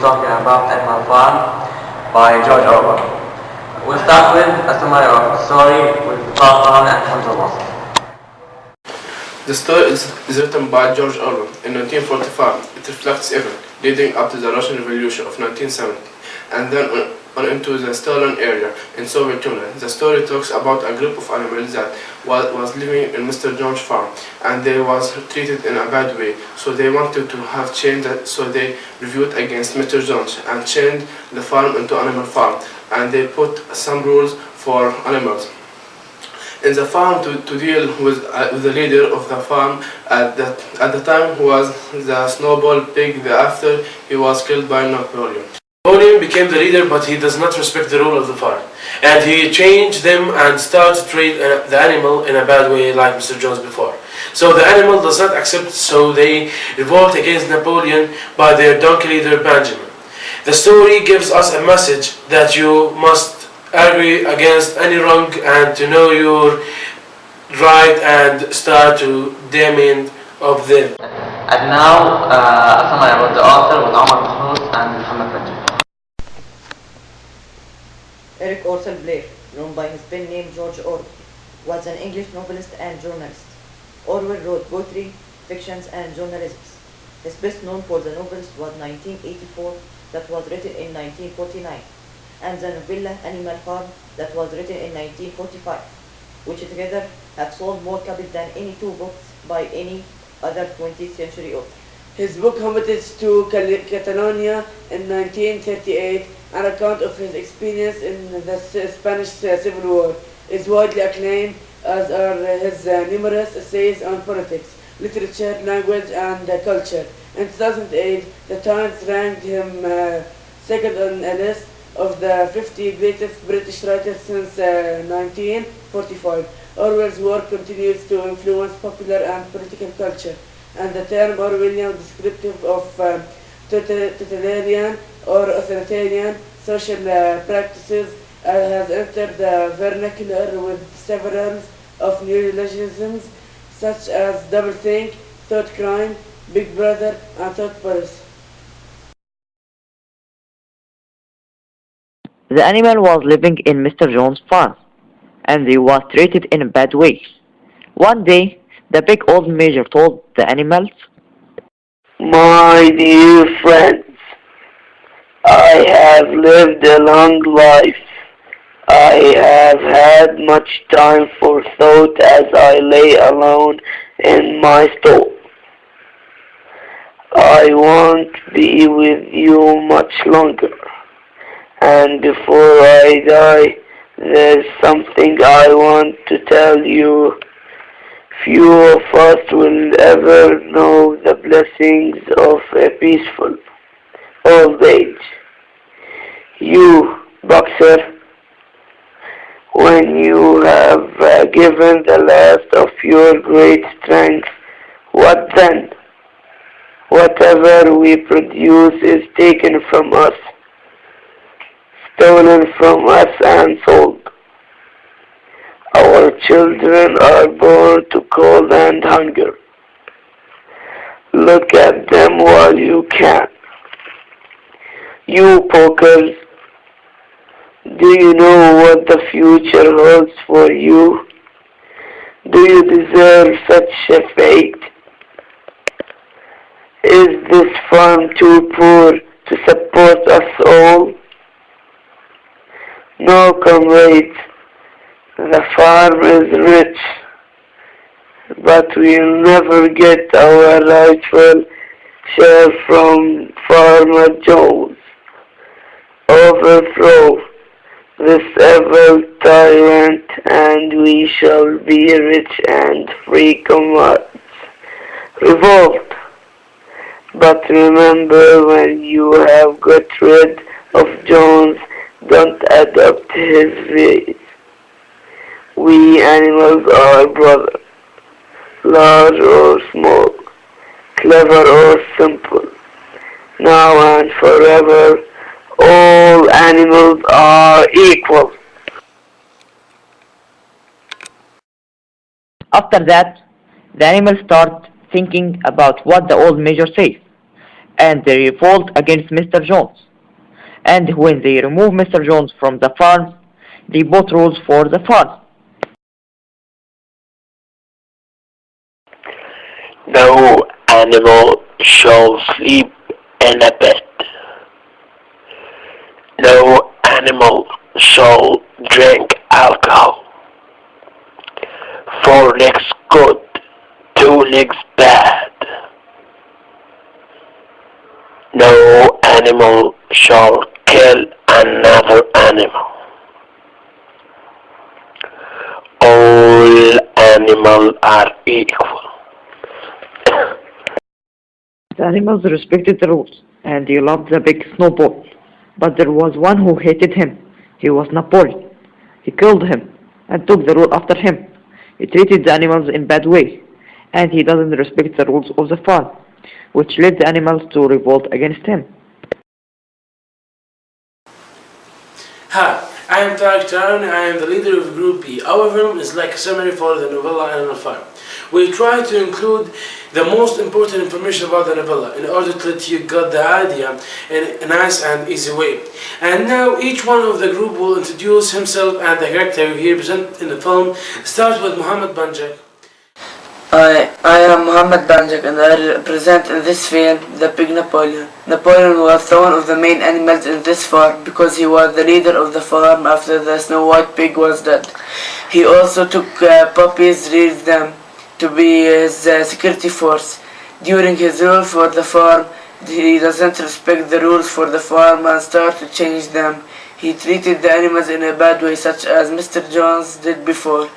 be talking about Animal Farm by George Orwell. We'll start with a summary of the story with background and context. The story is written by George Orwell in 1945. It reflects events leading up to the Russian Revolution of 1970 and then on into the Stalin area in Soviet Union. The story talks about a group of animals that was living in Mr. Jones' farm, and they was treated in a bad way. So they wanted to have change that, so they reviewed against Mr. Jones and changed the farm into animal farm, and they put some rules for animals in the farm to deal with the leader of the farm at the time, who was the Snowball Pig after he was killed by Napoleon. Napoleon became the leader, but he does not respect the rule of the farm, and he changed them and started to treat the animal in a bad way like Mr. Jones before. So the animal does not accept, so they revolt against Napoleon by their donkey leader Benjamin. The story gives us a message that you must agree against any wrong and to know your right and start to demand of them. And now, a summary about the author with Omar Mahmoud and Muhammad Rajab. Eric Orson Blair, known by his pen name George Orwell, was an English novelist and journalist. Orwell wrote poetry, fictions, and journalisms. His best known for the novels was 1984, that was written in 1949, and the novella Animal Farm, that was written in 1945, which together have sold more copies than any two books by any other 20th century author. His book Homage to Catalonia in 1938, an account of his experience in the Spanish Civil War, is widely acclaimed, as are his numerous essays on politics, literature, language, and culture. In 2008, The Times ranked him second on a list of the 50 greatest British writers since 1945. Orwell's work continues to influence popular and political culture, and the term Orwellian, descriptive of totalitarian or authoritarian social practices, has entered the vernacular with several of neologisms such as doublethink, thought crime, Big Brother, and thought police. The animal was living in Mr. Jones' farm, and he was treated in a bad way. One day, the big old major told the animals, "My dear friends, I have lived a long life. I have had much time for thought as I lay alone in my stall. I won't be with you much longer. And before I die, there's something I want to tell you. Few of us will ever know the blessings of a peaceful old age. You, boxer, when you have given the last of your great strength, what then? Whatever we produce is taken from us, stolen from us and sold. Our children are born to cold and hunger. Look at them while you can. You pokers, do you know what the future holds for you? Do you deserve such a fate? Is this farm too poor to support us all? No, comrades, the farm is rich, but we'll never get our rightful share from Farmer Jones. Overthrow this evil tyrant, and we shall be rich and free, comrades. Revolt! But remember, when you have got rid of Jones, don't adopt his ways. We animals are brothers, large or small, clever or simple. Now and forever, all animals are equal. After that, the animals start thinking about what the old major says, and they revolt against Mr. Jones. And when they remove Mr. Jones from the farm, they put rules for the farm. No animal shall sleep in a bed. No animal shall drink alcohol. 4 legs good, 2 legs bad. No animal shall kill another animal. All animals are equal. The animals respected the rules, and they loved the big snowball. But there was one who hated him. He was Napoleon. He killed him and took the rule after him. He treated the animals in bad way, and he doesn't respect the rules of the farm, which led the animals to revolt against him. Hi, I am Tariq Taran and I am the leader of Group B. Our film is like a summary for the novella Animal Farm. We try to include the most important information about the novella in order to let you get the idea in a nice and easy way. And now each one of the group will introduce himself and the character he represents in the film. Start with Muhammad Banjak. I am Muhammad Banjak and I represent in this film the pig Napoleon. Napoleon was one of the main animals in this farm because he was the leader of the farm after the Snow White pig was dead. He also took puppies, raised them to be his security force. During his rule for the farm, he doesn't respect the rules for the farm and start to change them. He treated the animals in a bad way, such as Mr. Jones did before.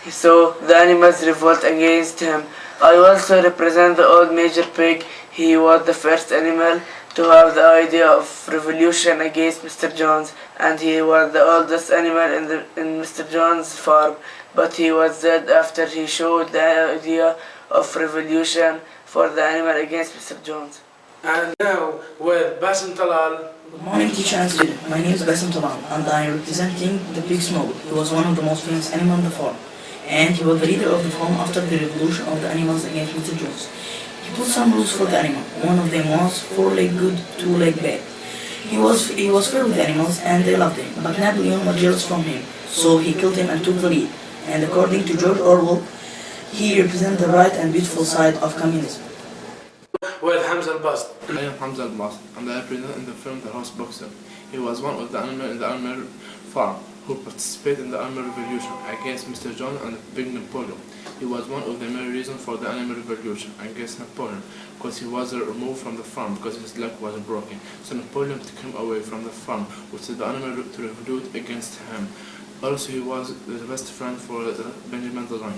So the animals revolt against him. I also represent the old Major Pig. He was the first animal to have the idea of revolution against Mr. Jones, and he was the oldest animal in Mr. Jones' farm. But he was dead after he showed the idea of revolution for the animal against Mr. Jones. And now with Basim Talal. Good morning, teacher and student. My name is Basim Talal, and I am representing the pig Snowball. He was one of the most famous animals on the farm, and he was the leader of the farm after the revolution of the animals against Mr. Jones. He put some rules for the animal. One of them was 4 leg good, 2 leg bad. He was fair with the animals, and they loved him. But Napoleon was jealous from him, so he killed him and took the lead. And according to George Orwell, he represents the right and beautiful side of communism. With Hamza al-Bast. I am Hamza al-Bast and I represent in the film The Horse Boxer. He was one of the animals in the animal farm who participated in the animal revolution against Mr. John and Big Napoleon. He was one of the main reasons for the animal revolution against Napoleon because he was removed from the farm because his leg was broken. So Napoleon took him away from the farm, which led the animal to revolt against him. Also, he was the best friend for Benjamin Disraeli.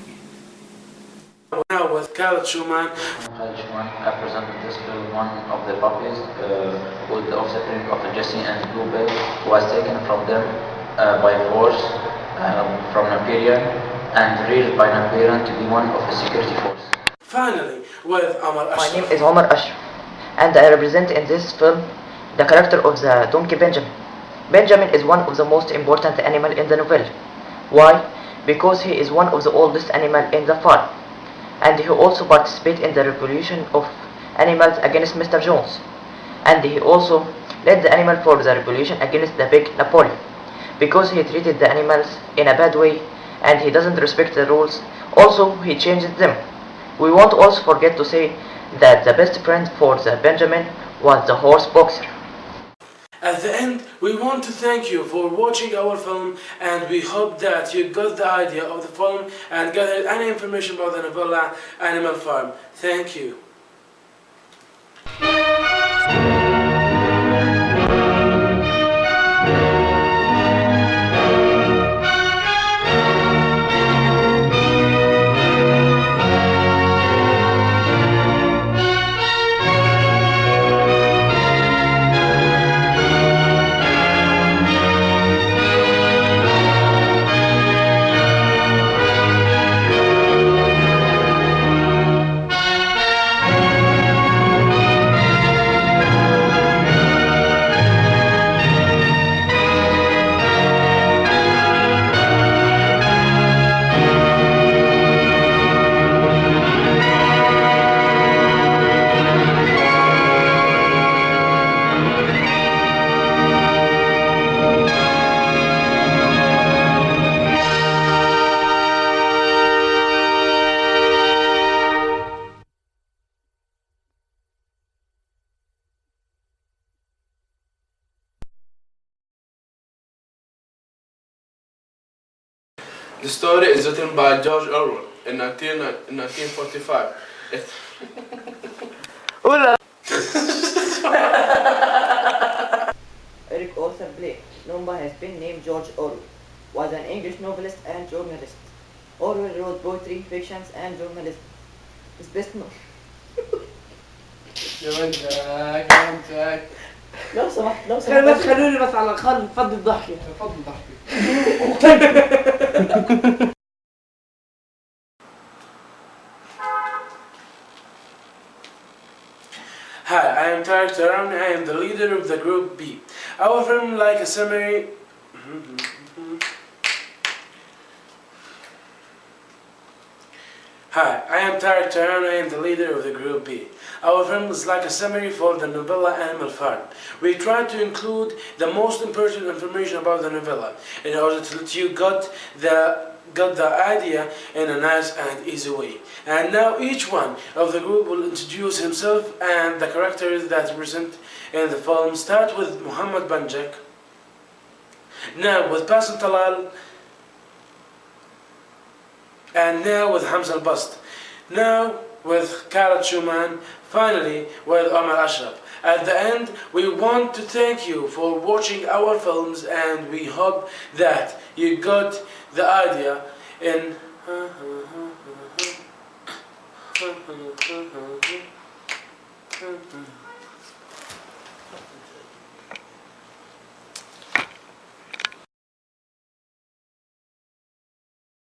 Now with Khaled Schumann. Khaled Schumann, I presented this film one of the puppies with the offspring of Jesse and Bluebell, who was taken from them by force from Napoleon and reared by Napoleon to be one of the security force. Finally, with Omar Ashraf. My name is Omar Ashraf, and I represent in this film the character of the donkey Benjamin. Benjamin is one of the most important animal in the novel. Why? Because he is one of the oldest animal in the farm, and he also participated in the revolution of animals against Mr. Jones, and he also led the animal for the revolution against the big Napoleon, because he treated the animals in a bad way and he doesn't respect the rules. Also, he changed them. We won't also forget to say that the best friend for the Benjamin was the horse boxer. At the end, we want to thank you for watching our film, and we hope that you got the idea of the film and gathered any information about the novella Animal Farm. Thank you. The story is written by George Orwell in 1945. Eric Arthur Blair, known by his pen name George Orwell, was an English novelist and journalist. Orwell wrote poetry, fictions, and journalism. His best known. لو سمحت لو سمحت خلوني بس على الأقل نفضي الضحكة. Hi, I am Tarek Taram. I am the leader of the Group B. Our film, like a summary. Hi, I am Tarek Taran. I am the leader of the Group B. Our film is like a summary for the novella Animal Farm. We try to include the most important information about the novella in order to let you got the idea in a nice and easy way. And now each one of the group will introduce himself and the characters that present in the film. Start with Muhammad Banjak, now with Bassem Talal, and now with Hamza al-Bast, now with Khaled Shuman, finally with Omar Ashraf. At the end, we want to thank you for watching our films, and we hope that you got the idea in